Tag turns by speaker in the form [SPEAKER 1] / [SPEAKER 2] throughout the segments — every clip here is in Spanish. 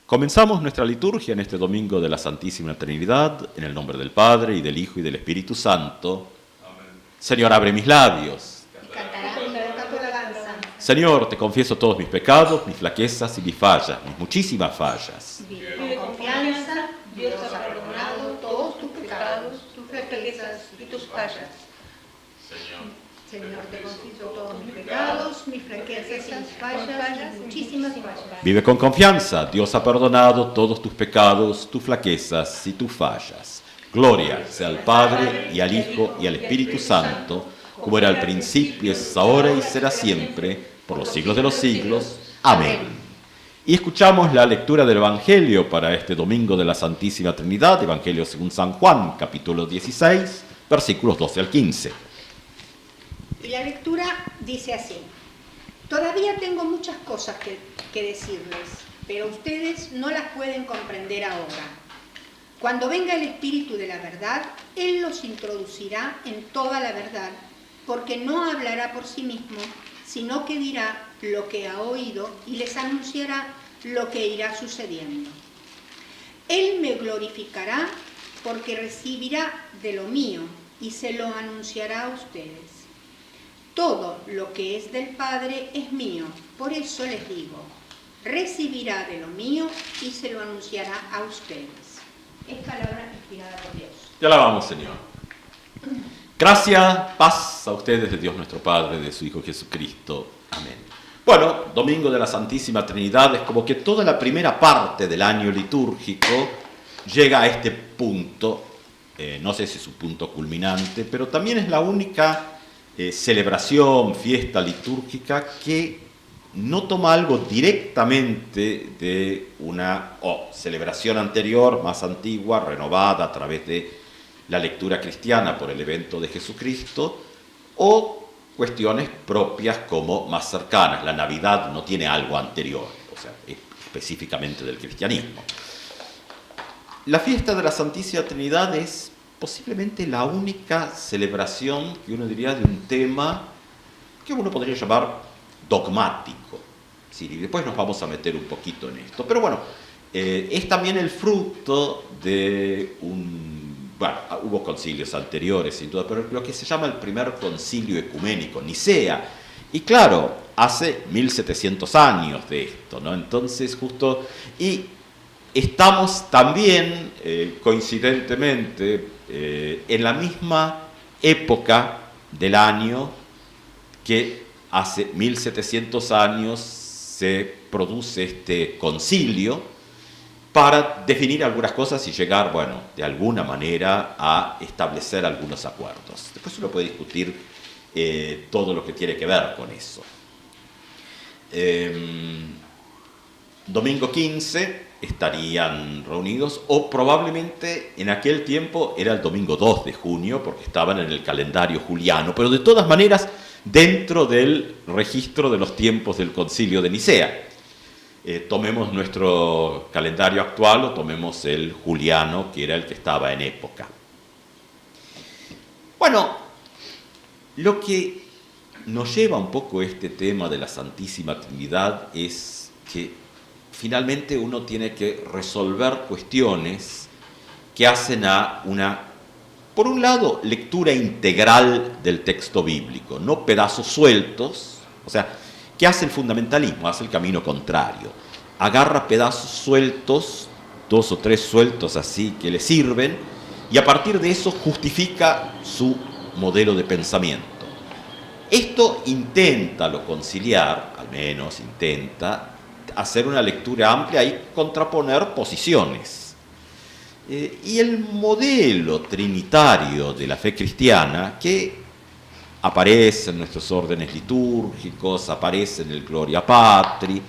[SPEAKER 1] Comenzamos nuestra liturgia en este domingo de la Santísima Trinidad, en el nombre del Padre, y del Hijo, y del Espíritu Santo. Amén. Señor, abre mis labios. Señor, te confieso todos mis pecados, mis flaquezas y mis fallas, mis muchísimas fallas.
[SPEAKER 2] Vive con confianza, Dios ha perdonado todos tus pecados, tus flaquezas y tus fallas. Señor, te confieso todos mis pecados, mis flaquezas y mis fallas, muchísimas fallas.
[SPEAKER 1] Vive con confianza, Dios ha perdonado todos tus pecados, tus flaquezas y tus fallas. Gloria sea al Padre, y al Hijo, y al Espíritu Santo, como era al principio, es ahora y será siempre, por los siglos de los siglos. Amén. Y escuchamos la lectura del Evangelio para este domingo de la Santísima Trinidad, Evangelio según San Juan, capítulo 16, versículos 12 al 15.
[SPEAKER 2] Y la lectura dice así: todavía tengo muchas cosas que decirles, pero ustedes no las pueden comprender ahora. Cuando venga el Espíritu de la verdad, Él los introducirá en toda la verdad, porque no hablará por sí mismo, sino que dirá lo que ha oído y les anunciará lo que irá sucediendo. Él me glorificará porque recibirá de lo mío y se lo anunciará a ustedes. Todo lo que es del Padre es mío, por eso les digo, recibirá de lo mío y se lo anunciará a ustedes. Es palabra inspirada por Dios.
[SPEAKER 1] Te alabamos, Señor. Gracia, paz a ustedes de Dios nuestro Padre, de su Hijo Jesucristo. Amén. Bueno, Domingo de la Santísima Trinidad es como que toda la primera parte del año litúrgico llega a este punto, no sé si es un punto culminante, pero también es la única celebración, fiesta litúrgica que no toma algo directamente de una celebración anterior, más antigua, renovada a través de la lectura cristiana por el evento de Jesucristo, o cuestiones propias como más cercanas. La Navidad no tiene algo anterior, o sea, específicamente del cristianismo. La fiesta de la Santísima Trinidad es posiblemente la única celebración que uno diría de un tema que uno podría llamar dogmático. Sí, y después nos vamos a meter un poquito en esto. Pero bueno, es también el fruto de bueno, hubo concilios anteriores sin duda, pero lo que se llama el primer concilio ecuménico, Nicea. Y claro, hace 1700 años de esto, ¿no? Entonces justo, y estamos también, coincidentemente, en la misma época del año que hace 1700 años se produce este concilio para definir algunas cosas y llegar, bueno, de alguna manera a establecer algunos acuerdos. Después uno puede discutir todo lo que tiene que ver con eso. Domingo 15 estarían reunidos, o probablemente en aquel tiempo era el domingo 2 de junio, porque estaban en el calendario juliano, pero de todas maneras dentro del registro de los tiempos del concilio de Nicea. Tomemos nuestro calendario actual o tomemos el juliano, que era el que estaba en época. Bueno, lo que nos lleva un poco este tema de la Santísima Trinidad es que finalmente uno tiene que resolver cuestiones que hacen a una, por un lado, lectura integral del texto bíblico, no pedazos sueltos, o sea, ¿qué hace el fundamentalismo? Hace el camino contrario. Agarra pedazos sueltos, 2 o 3 sueltos así que le sirven, y a partir de eso justifica su modelo de pensamiento. Esto intenta lo conciliar, al menos intenta, hacer una lectura amplia y contraponer posiciones. Y el modelo trinitario de la fe cristiana, que aparece en nuestros órdenes litúrgicos, aparece en el Gloria Patri,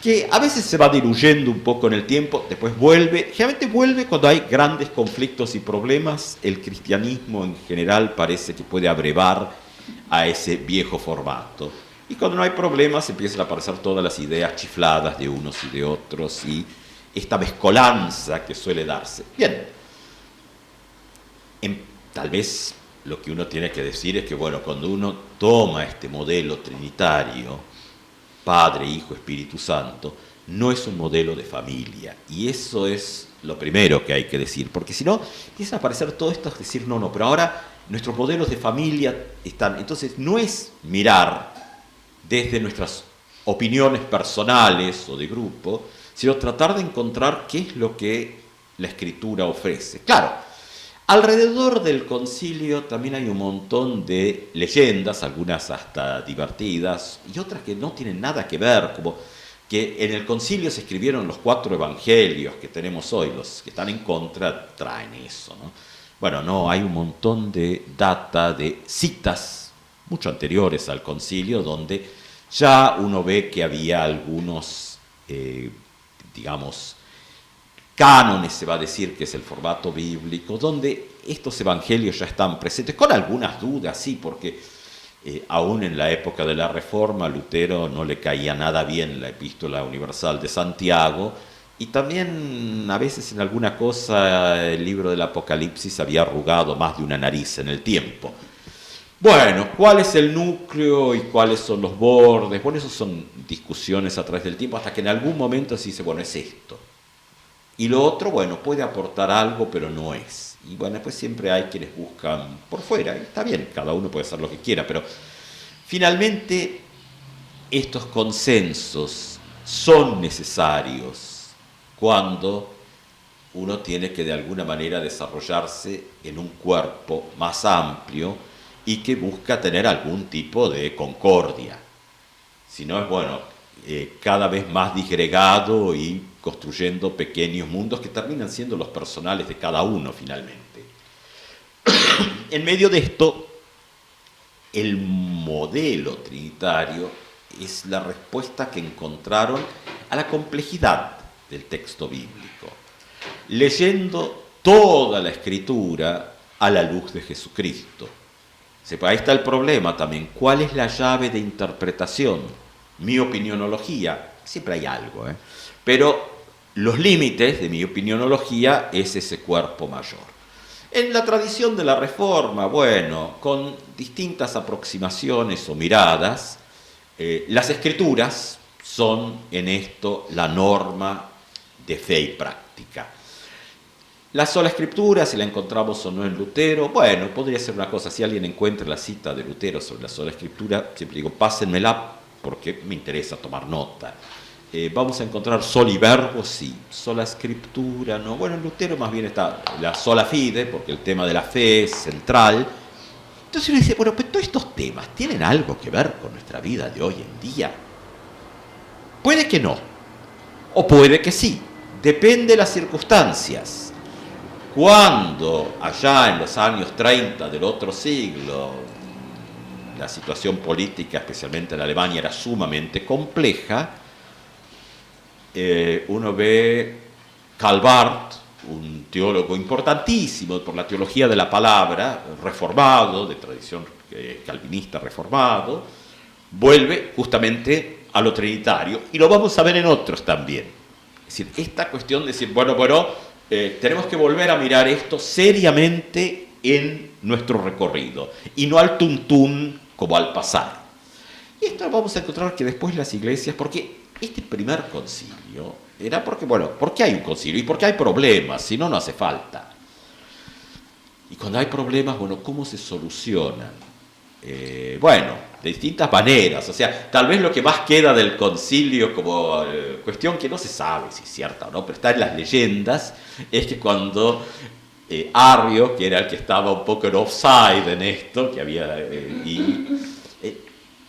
[SPEAKER 1] que a veces se va diluyendo un poco en el tiempo, después vuelve, generalmente vuelve cuando hay grandes conflictos y problemas. El cristianismo en general parece que puede abrevar a ese viejo formato. Y cuando no hay problemas empiezan a aparecer todas las ideas chifladas de unos y de otros y esta mezcolanza que suele darse. Bien, tal vez lo que uno tiene que decir es que, bueno, cuando uno toma este modelo trinitario, Padre, Hijo, Espíritu Santo, no es un modelo de familia. Y eso es lo primero que hay que decir, porque si no, empieza a aparecer todo esto, es decir, no, pero ahora nuestros modelos de familia están... Entonces, no es mirar desde nuestras opiniones personales o de grupo, sino tratar de encontrar qué es lo que la Escritura ofrece. Claro, alrededor del concilio también hay un montón de leyendas, algunas hasta divertidas, y otras que no tienen nada que ver, como que en el concilio se escribieron los 4 evangelios que tenemos hoy, los que están en contra traen eso, ¿no? Bueno, no, hay un montón de data, de citas mucho anteriores al concilio, donde ya uno ve que había algunos, digamos, cánones, se va a decir, que es el formato bíblico, donde estos evangelios ya están presentes, con algunas dudas, sí, porque aún en la época de la Reforma, a Lutero no le caía nada bien la Epístola Universal de Santiago, y también a veces en alguna cosa el libro del Apocalipsis había arrugado más de una nariz en el tiempo. Bueno, ¿cuál es el núcleo y cuáles son los bordes? Bueno, esas son discusiones a través del tiempo, hasta que en algún momento se dice, bueno, es esto. Y lo otro, bueno, puede aportar algo, pero no es. Y bueno, pues siempre hay quienes buscan por fuera, y está bien, cada uno puede hacer lo que quiera, pero finalmente estos consensos son necesarios cuando uno tiene que de alguna manera desarrollarse en un cuerpo más amplio y que busca tener algún tipo de concordia. Si no es, bueno, cada vez más disgregado y construyendo pequeños mundos que terminan siendo los personales de cada uno finalmente. En medio de esto, el modelo trinitario es la respuesta que encontraron a la complejidad del texto bíblico, leyendo toda la Escritura a la luz de Jesucristo. Ahí está el problema también. ¿Cuál es la llave de interpretación? Mi opinionología, siempre hay algo, pero los límites de mi opinionología es ese cuerpo mayor. En la tradición de la Reforma, bueno, con distintas aproximaciones o miradas, las Escrituras son en esto la norma de fe y práctica. La sola Escritura, si la encontramos o no en Lutero, bueno, podría ser una cosa, si alguien encuentra la cita de Lutero sobre la sola Escritura, siempre digo, pásenmela porque me interesa tomar nota. Vamos a encontrar sol y verbo, sí, sola Escritura, no. Bueno, en Lutero más bien está la sola fide, porque el tema de la fe es central. Entonces uno dice, bueno, pero todos estos temas tienen algo que ver con nuestra vida de hoy en día. Puede que no, o puede que sí, depende de las circunstancias. Cuando allá en los años 30 del otro siglo la situación política, especialmente en Alemania, era sumamente compleja, uno ve Karl Barth, un teólogo importantísimo por la teología de la palabra, reformado, de tradición calvinista reformado, vuelve justamente a lo trinitario, y lo vamos a ver en otros también. Es decir, esta cuestión de decir, bueno, tenemos que volver a mirar esto seriamente en nuestro recorrido, y no al tuntún como al pasar. Y esto vamos a encontrar que después las iglesias, porque este primer concilio era porque, bueno, ¿por qué hay un concilio? Y porque hay problemas, si no, no hace falta. Y cuando hay problemas, bueno, ¿cómo se solucionan? Bueno, de distintas maneras. O sea, tal vez lo que más queda del concilio como cuestión que no se sabe si es cierta o no, pero está en las leyendas, es que cuando Arrio, que era el que estaba un poco en offside en esto, que había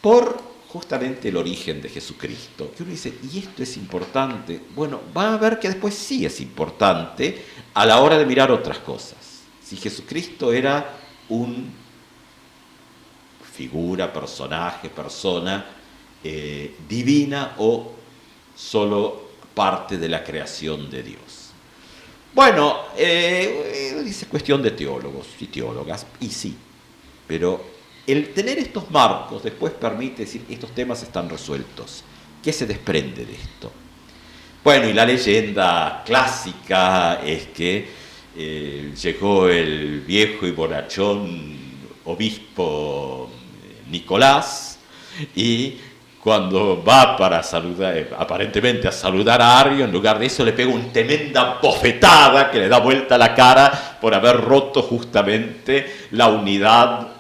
[SPEAKER 1] por justamente el origen de Jesucristo, que uno dice, ¿y esto es importante? Bueno, va a ver que después sí es importante a la hora de mirar otras cosas. Si Jesucristo era un figura, personaje, persona divina o solo parte de la creación de Dios. Bueno, dice cuestión de teólogos y teólogas, y sí, pero el tener estos marcos después permite decir, estos temas están resueltos. ¿Qué se desprende de esto? Bueno, y la leyenda clásica es que llegó el viejo y bonachón obispo Nicolás y cuando va para saludar, aparentemente a saludar a Arrio, en lugar de eso le pega una tremenda bofetada que le da vuelta la cara por haber roto justamente la unidad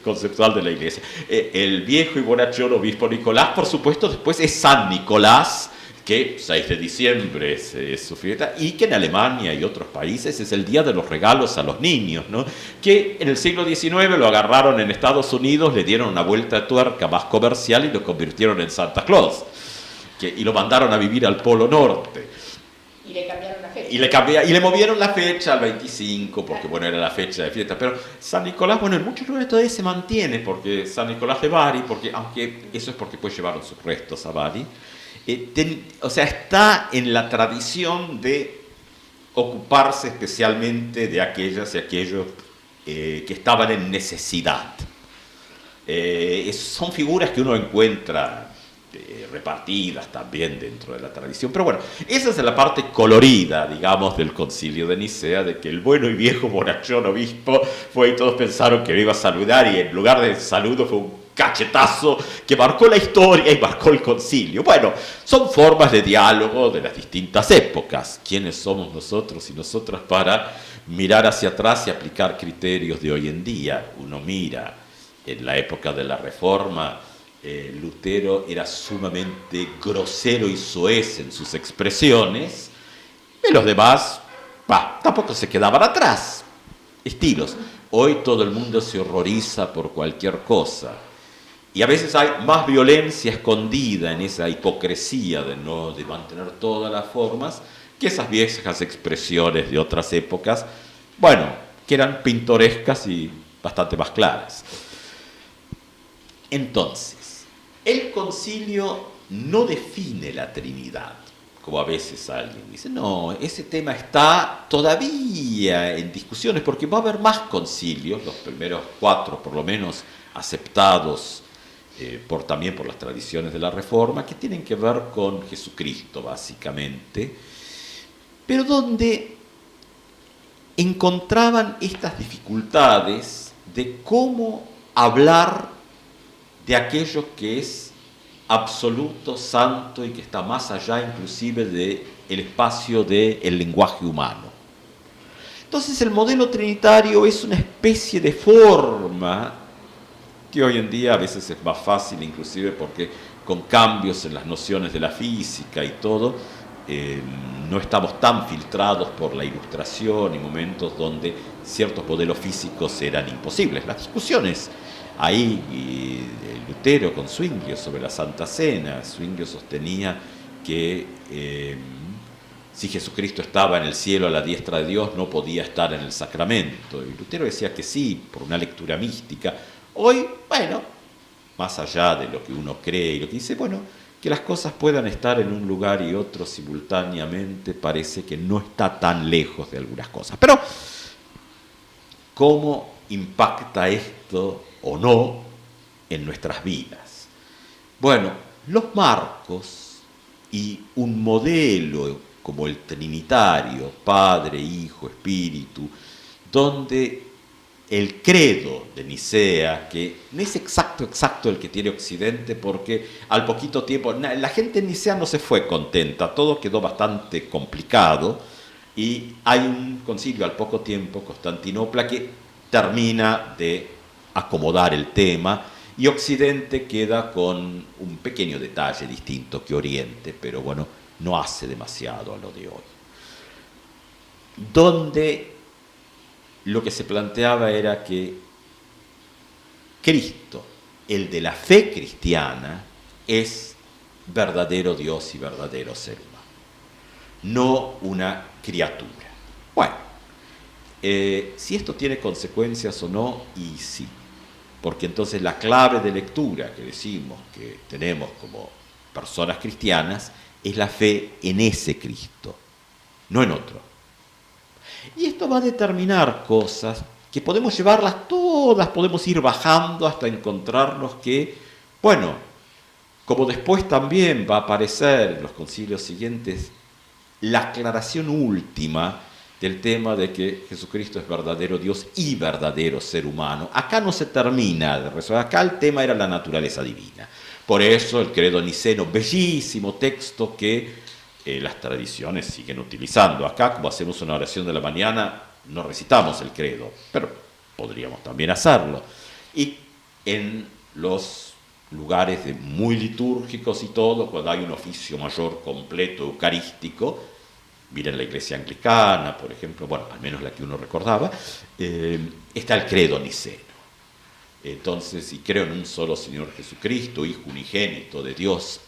[SPEAKER 1] conceptual de la iglesia. El viejo y bonachón obispo Nicolás, por supuesto, después es San Nicolás, que 6 de diciembre es su fiesta, y que en Alemania y otros países es el día de los regalos a los niños, ¿no? Que en el siglo XIX lo agarraron en Estados Unidos, le dieron una vuelta de tuerca más comercial y lo convirtieron en Santa Claus, y lo mandaron a vivir al Polo Norte.
[SPEAKER 2] Y le cambiaron la fecha.
[SPEAKER 1] Y le movieron la fecha al 25, porque bueno, era la fecha de fiesta. Pero San Nicolás, bueno, en muchos lugares todavía se mantiene, porque San Nicolás de Bari, porque aunque eso es porque pues llevaron sus restos a Bari, o sea, está en la tradición de ocuparse especialmente de aquellas y aquellos que estaban en necesidad. Son figuras que uno encuentra repartidas también dentro de la tradición, pero bueno, esa es la parte colorida, digamos, del Concilio de Nicea, de que el bueno y viejo bonachón obispo fue y todos pensaron que lo iba a saludar y en lugar del saludo fue un cachetazo que marcó la historia y marcó el concilio. Bueno, son formas de diálogo de las distintas épocas. ¿Quiénes somos nosotros y nosotras para mirar hacia atrás y aplicar criterios de hoy en día? Uno mira en la época de la Reforma, Lutero era sumamente grosero y soez en sus expresiones, y los demás tampoco se quedaban atrás. Estilos. Hoy todo el mundo se horroriza por cualquier cosa. Y a veces hay más violencia escondida en esa hipocresía de mantener todas las formas que esas viejas expresiones de otras épocas, bueno, que eran pintorescas y bastante más claras. Entonces, el concilio no define la Trinidad, como a veces alguien dice. No, ese tema está todavía en discusiones porque va a haber más concilios, los primeros 4 por lo menos aceptados también por las tradiciones de la Reforma, que tienen que ver con Jesucristo básicamente, pero donde encontraban estas dificultades de cómo hablar de aquello que es absoluto, santo y que está más allá inclusive del espacio del lenguaje humano. Entonces el modelo trinitario es una especie de forma que hoy en día a veces es más fácil, inclusive porque con cambios en las nociones de la física y todo, no estamos tan filtrados por la ilustración y momentos donde ciertos modelos físicos eran imposibles. Las discusiones ahí, Lutero con Zwinglio sobre la Santa Cena, Zwinglio sostenía que si Jesucristo estaba en el cielo a la diestra de Dios, no podía estar en el sacramento. Y Lutero decía que sí, por una lectura mística. Hoy, bueno, más allá de lo que uno cree y lo que dice, bueno, que las cosas puedan estar en un lugar y otro simultáneamente parece que no está tan lejos de algunas cosas. Pero, ¿cómo impacta esto o no en nuestras vidas? Bueno, los marcos y un modelo como el trinitario, Padre, Hijo, Espíritu, donde el credo de Nicea, que no es exacto el que tiene Occidente, porque al poquito tiempo, la gente en Nicea no se fue contenta, todo quedó bastante complicado, y hay un concilio al poco tiempo, Constantinopla, que termina de acomodar el tema, y Occidente queda con un pequeño detalle distinto que Oriente, pero bueno, no hace demasiado a lo de hoy. Donde lo que se planteaba era que Cristo, el de la fe cristiana, es verdadero Dios y verdadero ser humano, no una criatura. Bueno, si esto tiene consecuencias o no, y sí, porque entonces la clave de lectura que decimos que tenemos como personas cristianas es la fe en ese Cristo, no en otro. Y esto va a determinar cosas que podemos llevarlas todas, podemos ir bajando hasta encontrarnos que, bueno, como después también va a aparecer en los concilios siguientes, la aclaración última del tema de que Jesucristo es verdadero Dios y verdadero ser humano. Acá no se termina de resolver, acá el tema era la naturaleza divina. Por eso el credo niceno, bellísimo texto que las tradiciones siguen utilizando. Acá, como hacemos una oración de la mañana, no recitamos el credo, pero podríamos también hacerlo. Y en los lugares muy litúrgicos y todo, cuando hay un oficio mayor completo eucarístico, miren la iglesia anglicana, por ejemplo, bueno, al menos la que uno recordaba, está el credo niceno. Entonces, y creo en un solo Señor Jesucristo, Hijo unigénito de Dios,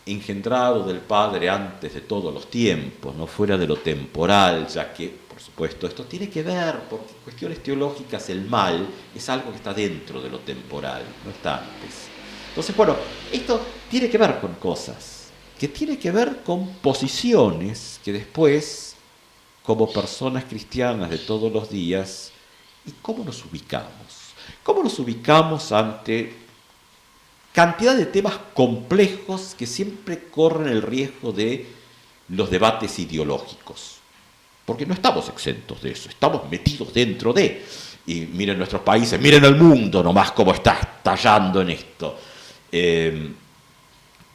[SPEAKER 1] engendrado del Padre antes de todos los tiempos, no fuera de lo temporal, ya que, por supuesto, esto tiene que ver, por cuestiones teológicas, el mal es algo que está dentro de lo temporal, no está antes. Entonces, bueno, esto tiene que ver con cosas, que tiene que ver con posiciones que después, como personas cristianas de todos los días, ¿y cómo nos ubicamos? ¿Cómo nos ubicamos ante cantidad de temas complejos que siempre corren el riesgo de los debates ideológicos? Porque no estamos exentos de eso, estamos metidos dentro de. Y miren nuestros países, miren el mundo nomás cómo está estallando en esto.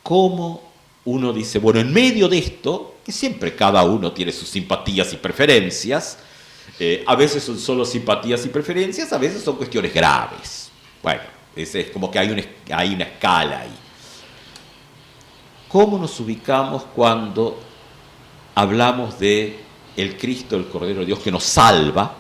[SPEAKER 1] ¿Cómo uno dice, bueno, en medio de esto, que siempre cada uno tiene sus simpatías y preferencias, a veces son solo simpatías y preferencias, a veces son cuestiones graves. Bueno, es como que hay una escala ahí. ¿Cómo nos ubicamos cuando hablamos de el Cristo, el Cordero de Dios, que nos salva?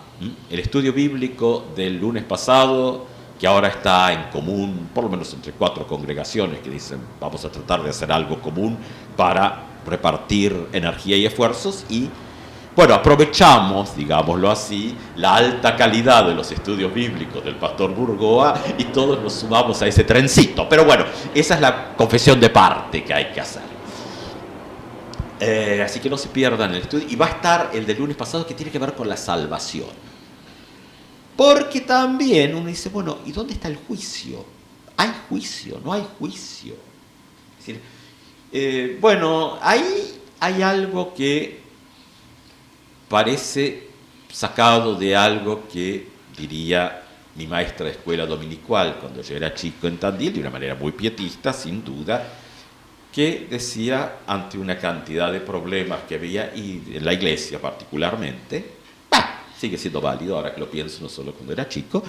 [SPEAKER 1] El estudio bíblico del lunes pasado, que ahora está en común, por lo menos entre 4 congregaciones que dicen vamos a tratar de hacer algo común para repartir energía y esfuerzos, y bueno, aprovechamos, digámoslo así, la alta calidad de los estudios bíblicos del pastor Burgoa y todos nos sumamos a ese trencito. Pero bueno, esa es la confesión de parte que hay que hacer. Así que no se pierdan el estudio. Y va a estar el del lunes pasado, que tiene que ver con la salvación. Porque también uno dice, bueno, ¿y dónde está el juicio? ¿Hay juicio? ¿No hay juicio? Es decir, bueno, ahí hay algo que parece sacado de algo que diría mi maestra de escuela dominical cuando yo era chico en Tandil, de una manera muy pietista, sin duda, que decía, ante una cantidad de problemas que había, y en la iglesia particularmente, sigue siendo válido ahora que lo pienso, no solo cuando era chico,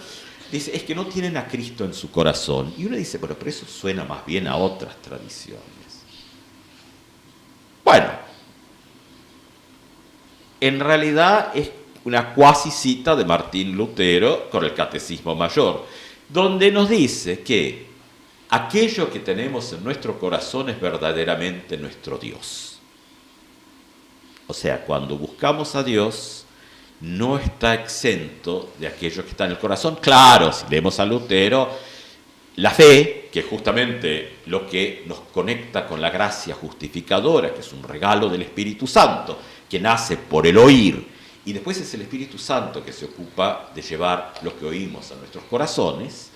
[SPEAKER 1] dice, es que no tienen a Cristo en su corazón. Y uno dice, bueno, pero eso suena más bien a otras tradiciones. Bueno, en realidad es una cuasi cita de Martín Lutero con el Catecismo Mayor, donde nos dice que aquello que tenemos en nuestro corazón es verdaderamente nuestro Dios. O sea, cuando buscamos a Dios, no está exento de aquello que está en el corazón. Claro, si leemos a Lutero, la fe, que es justamente lo que nos conecta con la gracia justificadora, que es un regalo del Espíritu Santo, que nace por el oír, y después es el Espíritu Santo que se ocupa de llevar lo que oímos a nuestros corazones.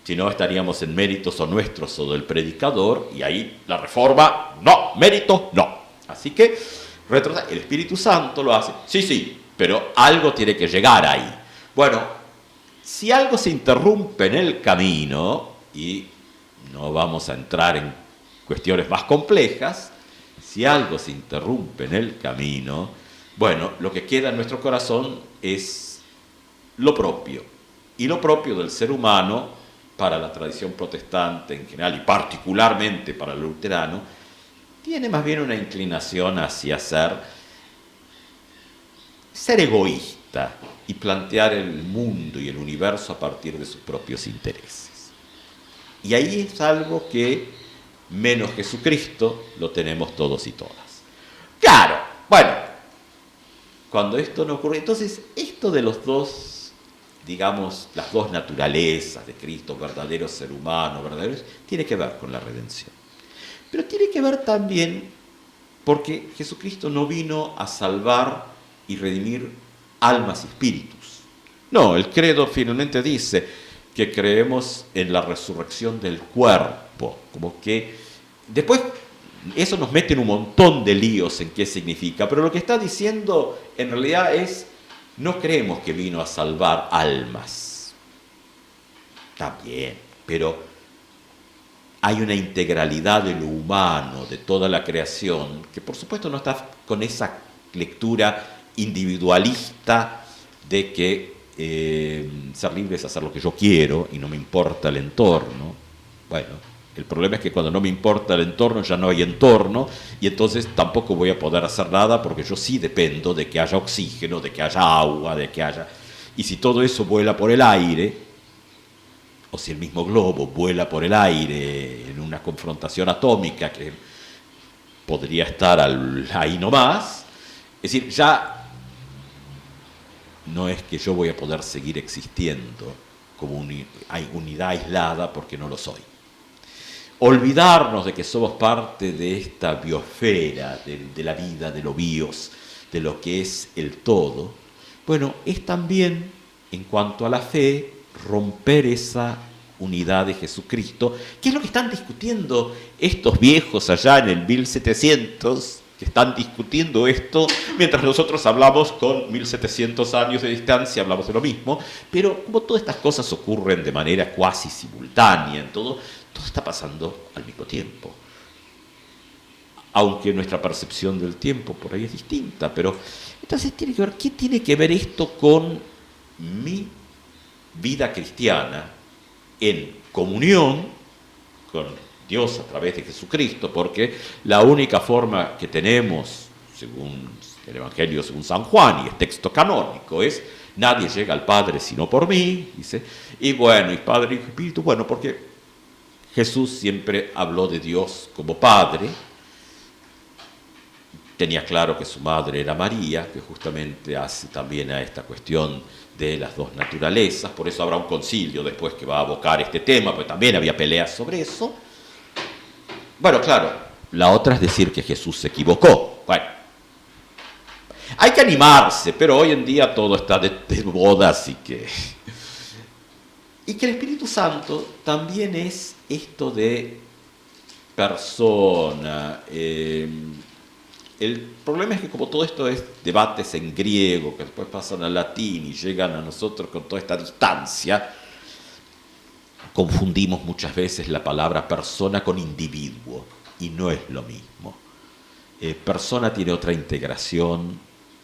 [SPEAKER 1] Si no, estaríamos en méritos o nuestros o del predicador, y ahí la reforma, no, mérito, no. Así que el Espíritu Santo lo hace, sí, pero algo tiene que llegar ahí. Bueno, si algo se interrumpe en el camino, y no vamos a entrar en cuestiones más complejas, si algo se interrumpe en el camino, bueno, lo que queda en nuestro corazón es lo propio. Y lo propio del ser humano, para la tradición protestante en general y particularmente para el luterano, tiene más bien una inclinación hacia ser egoísta y plantear el mundo y el universo a partir de sus propios intereses. Y ahí es algo que, menos Jesucristo, lo tenemos todos y todas. Claro, bueno, cuando esto no ocurre, entonces esto de los dos, digamos, las dos naturalezas de Cristo, verdadero ser humano, verdadero, tiene que ver con la redención. Pero tiene que ver también porque Jesucristo no vino a salvar y redimir almas y espíritus. No, el credo finalmente dice que creemos en la resurrección del cuerpo, como que después eso nos mete en un montón de líos en qué significa, pero lo que está diciendo en realidad es, no creemos que vino a salvar almas. Está bien, pero hay una integralidad de lo humano, de toda la creación, que por supuesto no está con esa lectura individualista de que ser libre es hacer lo que yo quiero y no me importa el entorno. Bueno, el problema es que cuando no me importa el entorno ya no hay entorno y entonces tampoco voy a poder hacer nada porque yo sí dependo de que haya oxígeno, de que haya agua, de que haya... Y si todo eso vuela por el aire, o si el mismo globo vuela por el aire en una confrontación atómica que podría estar ahí nomás, es decir, ya no es que yo voy a poder seguir existiendo como unidad aislada porque no lo soy. Olvidarnos de que somos parte de esta biosfera, de la vida, de lo bios, de lo que es el todo, bueno, es también, en cuanto a la fe, romper esa unidad de Jesucristo, que es lo que están discutiendo estos viejos allá en el 1700, que están discutiendo esto, mientras nosotros hablamos con 1700 años de distancia, hablamos de lo mismo, pero como todas estas cosas ocurren de manera cuasi simultánea, en todo está pasando al mismo tiempo. Aunque nuestra percepción del tiempo por ahí es distinta, pero entonces tiene que ver, ¿qué tiene que ver esto con mi vida cristiana en comunión con Dios a través de Jesucristo? Porque la única forma que tenemos, según el Evangelio, según San Juan, y es texto canónico, es nadie llega al Padre sino por mí, dice, y bueno, y Padre y Espíritu, bueno, porque Jesús siempre habló de Dios como Padre, tenía claro que su madre era María, que justamente hace también a esta cuestión de las dos naturalezas, por eso habrá un concilio después que va a abocar este tema, porque también había peleas sobre eso. Bueno, claro, la otra es decir que Jesús se equivocó. Bueno, hay que animarse, pero hoy en día todo está de moda, así que... Y que el Espíritu Santo también es esto de persona. El problema es que como todo esto es debates en griego, que después pasan al latín y llegan a nosotros con toda esta distancia, confundimos muchas veces la palabra persona con individuo, y no es lo mismo. Persona tiene otra integración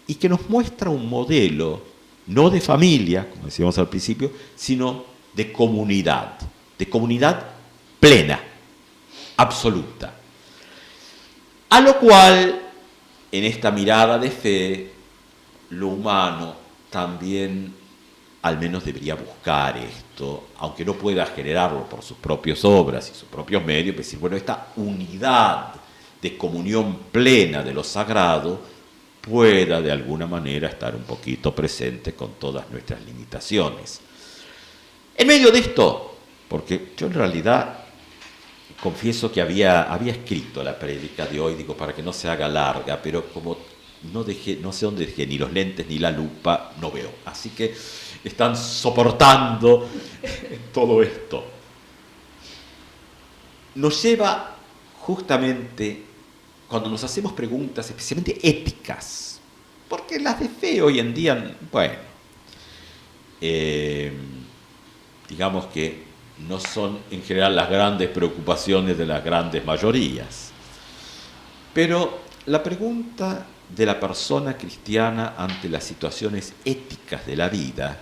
[SPEAKER 1] y que nos muestra un modelo, no de familia, como decíamos al principio, sino de comunidad plena, absoluta. A lo cual, en esta mirada de fe, lo humano también al menos debería buscar esto, aunque no pueda generarlo por sus propias obras y sus propios medios, decir, bueno, esta unidad de comunión plena de lo sagrado pueda de alguna manera estar un poquito presente con todas nuestras limitaciones. En medio de esto, porque yo en realidad confieso que había escrito la prédica de hoy, digo, para que no se haga larga, pero como no sé dónde dejé ni los lentes ni la lupa, no veo. Así que están soportando todo esto. Nos lleva justamente, cuando nos hacemos preguntas especialmente éticas, porque las de fe hoy en día, bueno, digamos que no son en general las grandes preocupaciones de las grandes mayorías. Pero la pregunta de la persona cristiana ante las situaciones éticas de la vida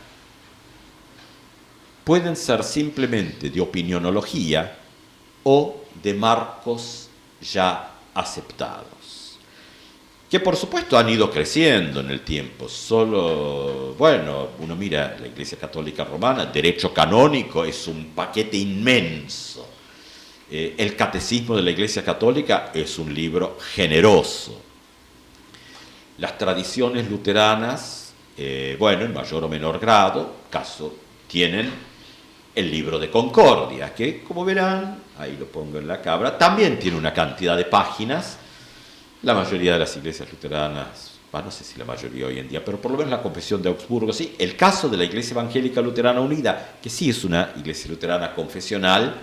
[SPEAKER 1] pueden ser simplemente de opinionología o de marcos ya aceptados, que por supuesto han ido creciendo en el tiempo. Solo, bueno, uno mira la Iglesia Católica Romana, derecho canónico es un paquete inmenso. El Catecismo de la Iglesia Católica es un libro generoso. Las tradiciones luteranas, bueno, en mayor o menor grado, tienen el libro de Concordia, que como verán, ahí lo pongo en la cabra, también tiene una cantidad de páginas. La mayoría de las iglesias luteranas, no sé si la mayoría hoy en día, pero por lo menos la Confesión de Augsburgo, sí. El caso de la Iglesia Evangélica Luterana Unida, que sí es una iglesia luterana confesional,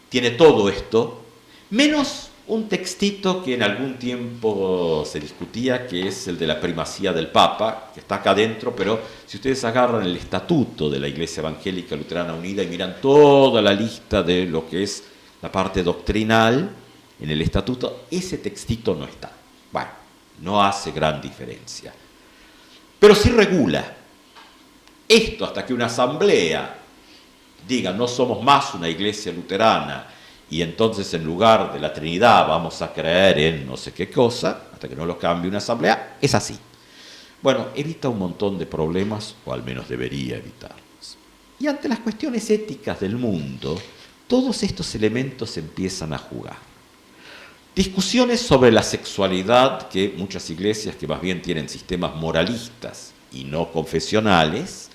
[SPEAKER 1] tiene todo esto, menos un textito que en algún tiempo se discutía, que es el de la primacía del Papa, que está acá adentro, pero si ustedes agarran el estatuto de la Iglesia Evangélica Luterana Unida y miran toda la lista de lo que es la parte doctrinal en el estatuto, ese textito no está. Bueno, no hace gran diferencia. Pero sí regula. Esto hasta que una asamblea diga no somos más una iglesia luterana y entonces en lugar de la Trinidad vamos a creer en no sé qué cosa, hasta que no lo cambie una asamblea, es así. Bueno, evita un montón de problemas, o al menos debería evitarlos. Y ante las cuestiones éticas del mundo, todos estos elementos empiezan a jugar. Discusiones sobre la sexualidad, que muchas iglesias que más bien tienen sistemas moralistas y no confesionales,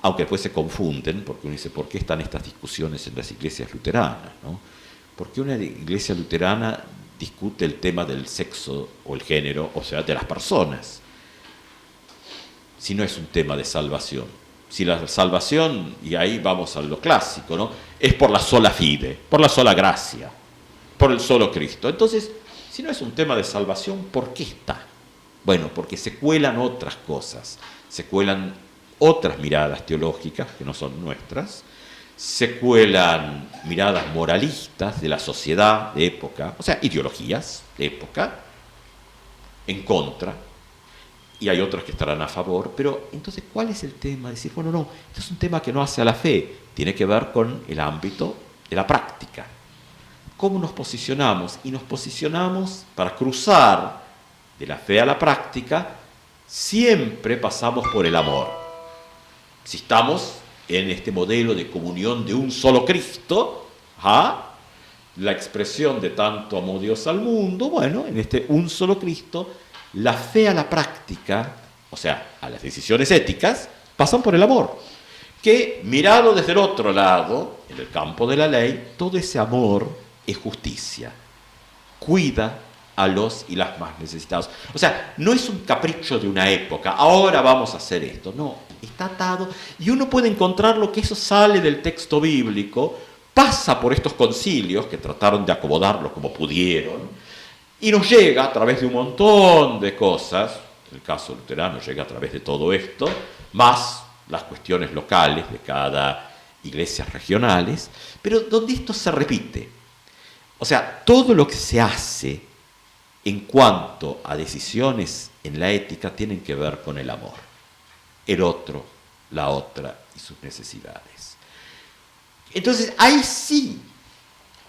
[SPEAKER 1] aunque después se confunden, porque uno dice, ¿por qué están estas discusiones en las iglesias luteranas, ¿no? ¿Por qué una iglesia luterana discute el tema del sexo o el género, o sea, de las personas, si no es un tema de salvación? Si la salvación, y ahí vamos a lo clásico, ¿no?, es por la sola fide, por la sola gracia, por el solo Cristo. Entonces, si no es un tema de salvación, ¿por qué está? Bueno, porque se cuelan otras cosas, se cuelan otras miradas teológicas que no son nuestras, se cuelan miradas moralistas de la sociedad de época, o sea, ideologías de época, en contra, y hay otras que estarán a favor, pero entonces, ¿cuál es el tema? Decir, bueno, no, esto es un tema que no hace a la fe, tiene que ver con el ámbito de la práctica. ¿Cómo nos posicionamos? Y nos posicionamos para cruzar de la fe a la práctica, siempre pasamos por el amor. Si estamos en este modelo de comunión de un solo Cristo, la expresión de tanto amó Dios al mundo, bueno, en este un solo Cristo, la fe a la práctica, o sea, a las decisiones éticas, pasan por el amor. Que mirado desde el otro lado, en el campo de la ley, todo ese amor es justicia. Cuida a los y las más necesitados. O sea, no es un capricho de una época, ahora vamos a hacer esto, no, está atado, y uno puede encontrarlo que eso sale del texto bíblico, pasa por estos concilios que trataron de acomodarlo como pudieron, y nos llega a través de un montón de cosas, el caso luterano llega a través de todo esto, más las cuestiones locales de cada iglesia regionales, pero donde esto se repite. O sea, todo lo que se hace en cuanto a decisiones en la ética tienen que ver con el amor, el otro, la otra y sus necesidades. Entonces, ahí sí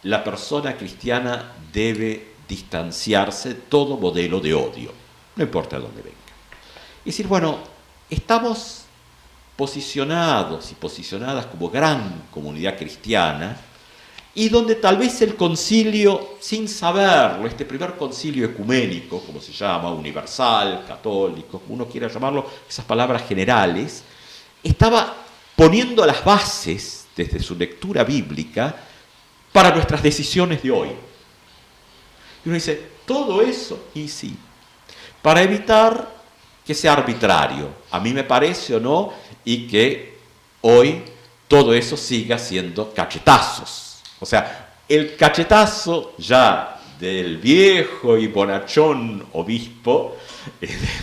[SPEAKER 1] la persona cristiana debe distanciarse de todo modelo de odio, no importa de dónde venga. Es decir, bueno, estamos posicionados y posicionadas como gran comunidad cristiana, y donde tal vez el concilio, sin saberlo, este primer concilio ecuménico, como se llama, universal, católico, como uno quiera llamarlo, esas palabras generales, estaba poniendo las bases, desde su lectura bíblica, para nuestras decisiones de hoy. Y uno dice, todo eso, y sí, para evitar que sea arbitrario, a mí me parece o no, y que hoy todo eso siga siendo cachetazos. O sea, el cachetazo ya del viejo y bonachón obispo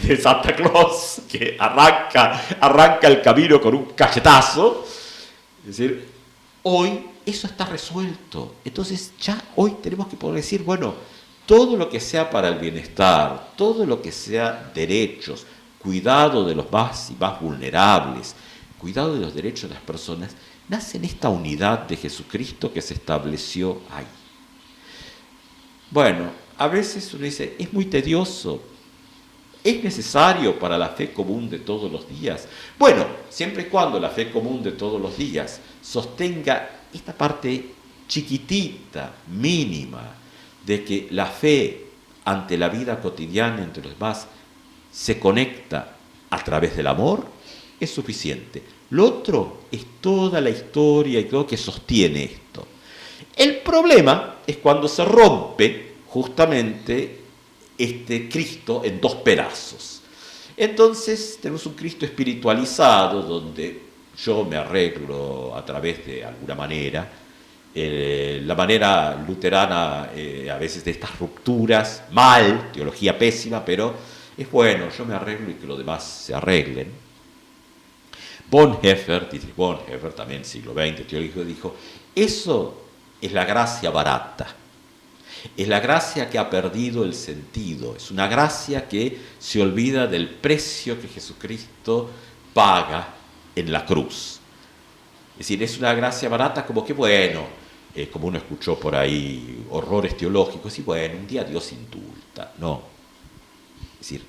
[SPEAKER 1] de Santa Claus, que arranca el camino con un cachetazo, es decir, hoy eso está resuelto. Entonces ya hoy tenemos que poder decir, bueno, todo lo que sea para el bienestar, todo lo que sea derechos, cuidado de los más y más vulnerables, cuidado de los derechos de las personas, nace en esta unidad de Jesucristo que se estableció ahí. Bueno, a veces uno dice, es muy tedioso, es necesario para la fe común de todos los días. Bueno, siempre y cuando la fe común de todos los días sostenga esta parte chiquitita, mínima, de que la fe ante la vida cotidiana entre los demás se conecta a través del amor, es suficiente. Lo otro es toda la historia y todo que sostiene esto. El problema es cuando se rompe justamente este Cristo en dos pedazos. Entonces tenemos un Cristo espiritualizado donde yo me arreglo a través de alguna manera la manera luterana a veces de estas rupturas, mal, teología pésima, pero es bueno, yo me arreglo y que los demás se arreglen. Dietrich Bonhoeffer, también siglo XX, teórico, dijo, eso es la gracia barata, es la gracia que ha perdido el sentido, es una gracia que se olvida del precio que Jesucristo paga en la cruz. Es decir, es una gracia barata como que, bueno, como uno escuchó por ahí, horrores teológicos, y bueno, un día Dios indulta. No. Es decir,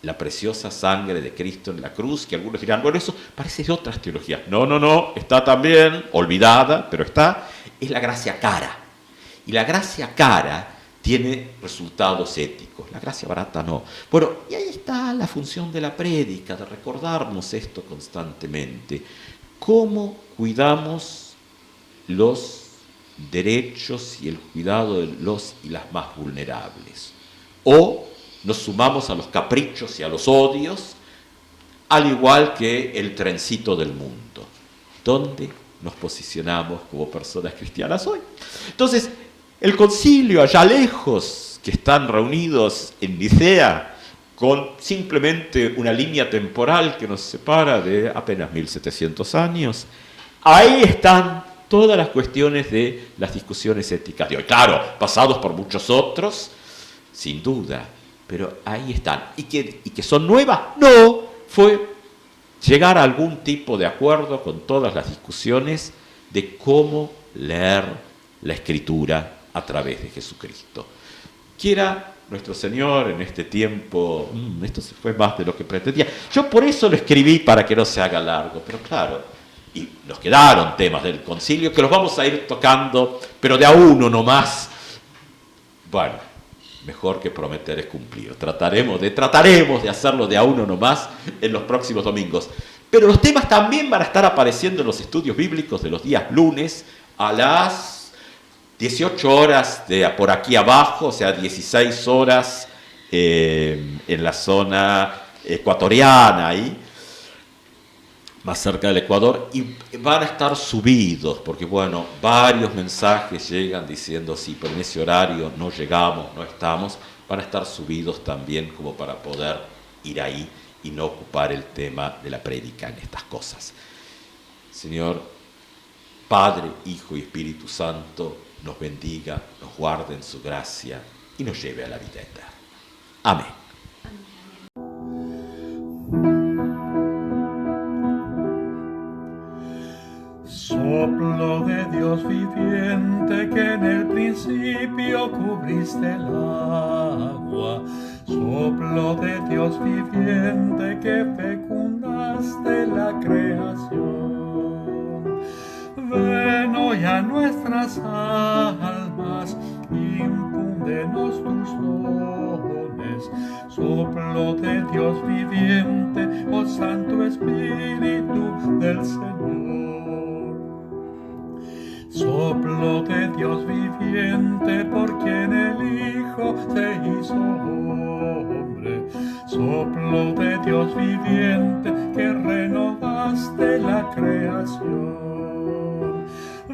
[SPEAKER 1] la preciosa sangre de Cristo en la cruz, que algunos dirán, bueno, eso parece de otras teologías. No, está también olvidada, pero está, es la gracia cara. Y la gracia cara tiene resultados éticos, la gracia barata no. Bueno, y ahí está la función de la prédica, de recordarnos esto constantemente. ¿Cómo cuidamos los derechos y el cuidado de los y las más vulnerables? O nos sumamos a los caprichos y a los odios, al igual que el trencito del mundo. ¿Dónde nos posicionamos como personas cristianas hoy? Entonces, el concilio, allá lejos, que están reunidos en Nicea, con simplemente una línea temporal que nos separa de apenas 1700 años, ahí están todas las cuestiones de las discusiones éticas de hoy. Claro, pasados por muchos otros, sin duda, pero ahí están. ¿Y que son nuevas? No, fue llegar a algún tipo de acuerdo con todas las discusiones de cómo leer la Escritura a través de Jesucristo. Quiera nuestro Señor en este tiempo, esto se fue más de lo que pretendía. Yo por eso lo escribí para que no se haga largo, pero claro, y nos quedaron temas del concilio que los vamos a ir tocando, pero de a uno nomás. Bueno, mejor que prometer es cumplir. Trataremos de hacerlo de a uno nomás en los próximos domingos. Pero los temas también van a estar apareciendo en los estudios bíblicos de los días lunes a las 18 horas por aquí abajo, o sea, 16 horas en la zona ecuatoriana, ahí, más cerca del Ecuador, y van a estar subidos, porque bueno, varios mensajes llegan diciendo, sí, pero en ese horario no llegamos, no estamos, van a estar subidos también como para poder ir ahí y no ocupar el tema de la prédica en estas cosas. Señor, Padre, Hijo y Espíritu Santo, nos bendiga, nos guarde en su gracia y nos lleve a la vida eterna. Amén.
[SPEAKER 3] Soplo de Dios viviente que en el principio cubriste el agua. Soplo de Dios viviente que fecundaste la creación. Ven hoy a nuestras almas, infúndenos tus dones. Soplo de Dios viviente, oh Santo Espíritu del Señor. Soplo de Dios viviente, por quien el Hijo se hizo hombre. Soplo de Dios viviente, que renovaste la creación.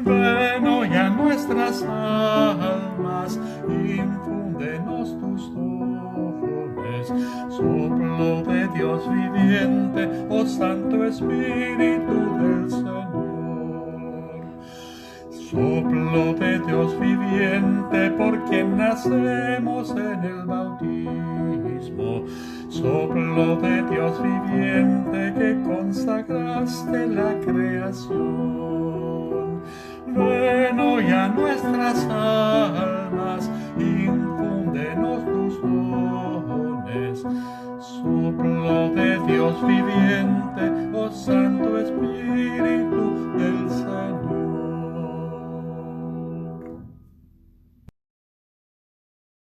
[SPEAKER 3] Ven hoy a nuestras almas, infúndenos tus dones. Soplo de Dios viviente, oh Santo Espíritu del Señor. Soplo de Dios viviente, por quien nacemos en el bautismo. Soplo de Dios viviente, que consagraste la creación. Ven hoy a nuestras almas, infúndenos tus dones. Soplo de Dios viviente, oh Santo Espíritu del Señor.